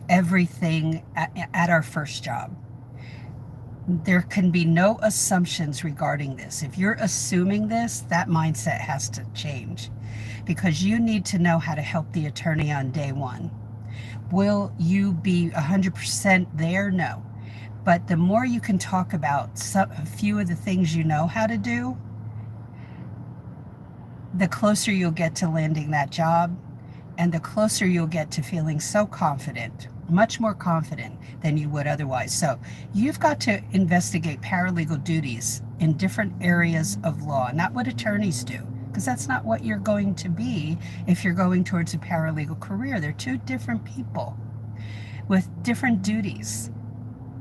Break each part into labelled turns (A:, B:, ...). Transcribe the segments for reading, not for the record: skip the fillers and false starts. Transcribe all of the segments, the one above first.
A: everything at our first job. There can be no assumptions regarding this. If you're assuming this, that mindset has to change, because you need to know how to help the attorney on day one. Will you be 100% there? No. But the more you can talk about a few of the things you know how to do, the closer you'll get to landing that job, and the closer you'll get to feeling so confident, much more confident than you would otherwise. So you've got to investigate paralegal duties in different areas of law, not what attorneys do, because that's not what you're going to be if you're going towards a paralegal career. They're two different people with different duties,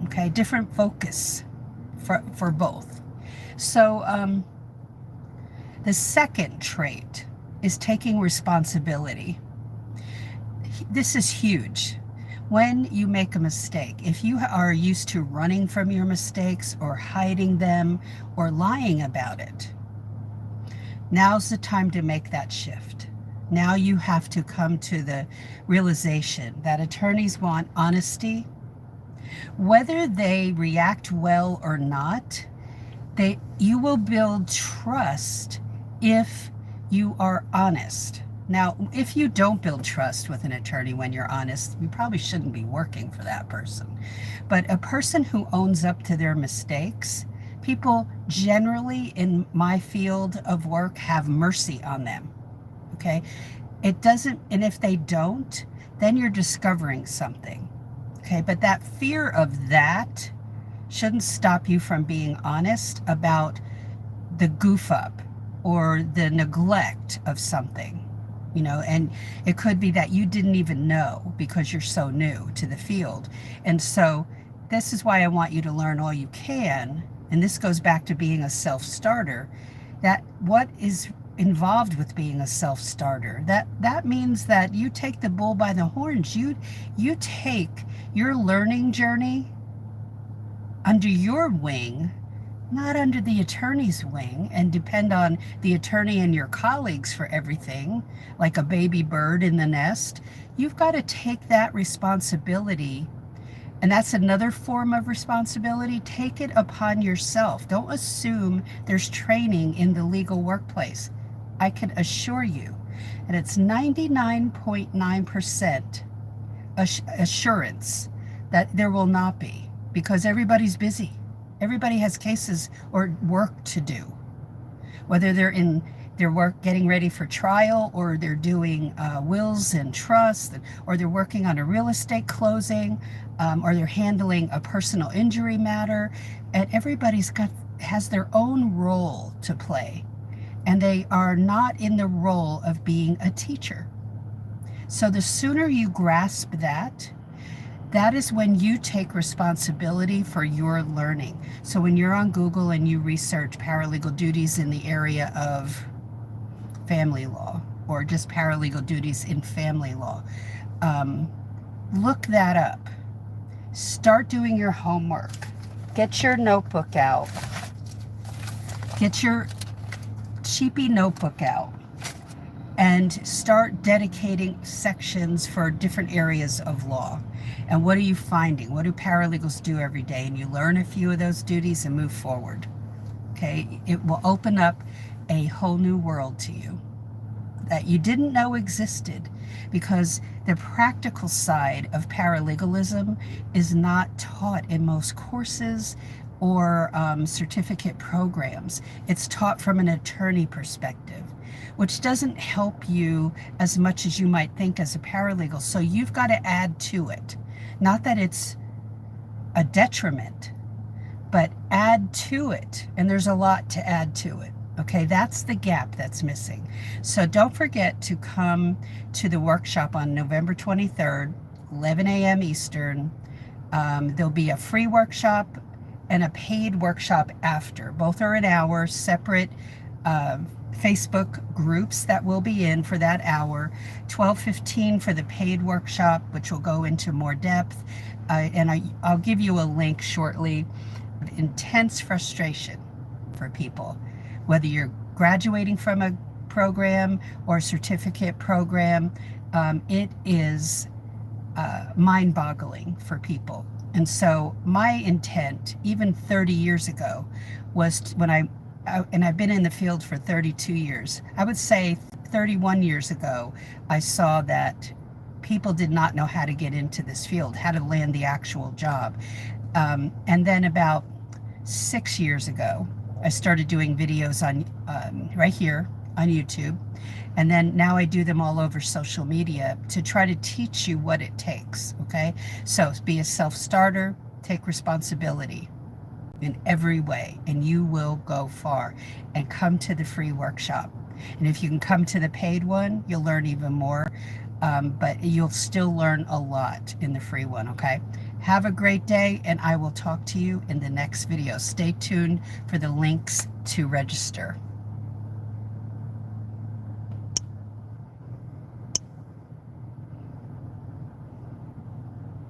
A: okay, different focus for both. So the second trait is taking responsibility. This is huge. When you make a mistake, if you are used to running from your mistakes or hiding them or lying about it, now's the time to make that shift. Now you have to come to the realization that attorneys want honesty. Whether they react well or not, you will build trust if you are honest. Now, if you don't build trust with an attorney when you're honest, you probably shouldn't be working for that person. But a person who owns up to their mistakes, people generally in my field of work have mercy on them. Okay? It doesn't, and if they don't, then you're discovering something. Okay? But that fear of that shouldn't stop you from being honest about the goof up or the neglect of something. And it could be that you didn't even know because you're so new to the field. And so this is why I want you to learn all you can. And this goes back to being a self-starter, that what is involved with being a self-starter, that means that you take the bull by the horns. You take your learning journey under your wing, not under the attorney's wing, and depend on the attorney and your colleagues for everything, like a baby bird in the nest. You've got to take that responsibility, and that's another form of responsibility. Take it upon yourself. Don't assume there's training in the legal workplace. I can assure you, and it's 99.9% assurance that there will not be, because everybody's busy. Everybody has cases or work to do, whether they're in their work getting ready for trial, or they're doing wills and trusts, or they're working on a real estate closing, or they're handling a personal injury matter. And everybody's has their own role to play, and they are not in the role of being a teacher. So the sooner you grasp that is when you take responsibility for your learning. So when you're on Google and you research paralegal duties in the area of family law, or just paralegal duties in family law, look that up. Start doing your homework. Get your notebook out. Get your cheapy notebook out. And start dedicating sections for different areas of law. And what are you finding? What do paralegals do every day? And you learn a few of those duties and move forward. Okay? It will open up a whole new world to you that you didn't know existed, because the practical side of paralegalism is not taught in most courses or certificate programs. It's taught from an attorney perspective, which doesn't help you as much as you might think as a paralegal. So you've got to add to it. Not that it's a detriment, but add to it. And there's a lot to add to it. Okay, that's the gap that's missing. So don't forget to come to the workshop on November 23rd, 11 a.m. Eastern. There'll be a free workshop and a paid workshop after. Both are an hour, separate Facebook groups that we'll be in for that hour. 12:15 for the paid workshop, which will go into more depth. And I'll give you a link shortly. Intense frustration for people, whether you're graduating from a program or certificate program. It is mind-boggling for people. And so my intent, even 30 years ago, was when and I've been in the field for 32 years. I would say 31 years ago, I saw that people did not know how to get into this field, how to land the actual job. And then about 6 years ago, I started doing videos on right here on YouTube. And then now I do them all over social media to try to teach you what it takes. Okay. So be a self-starter, take responsibility in every way, and you will go far. And come to the free workshop. And if you can come to the paid one, you'll learn even more. But you'll still learn a lot in the free one. Okay. Have a great day, and I will talk to you in the next video. Stay tuned for the links to register.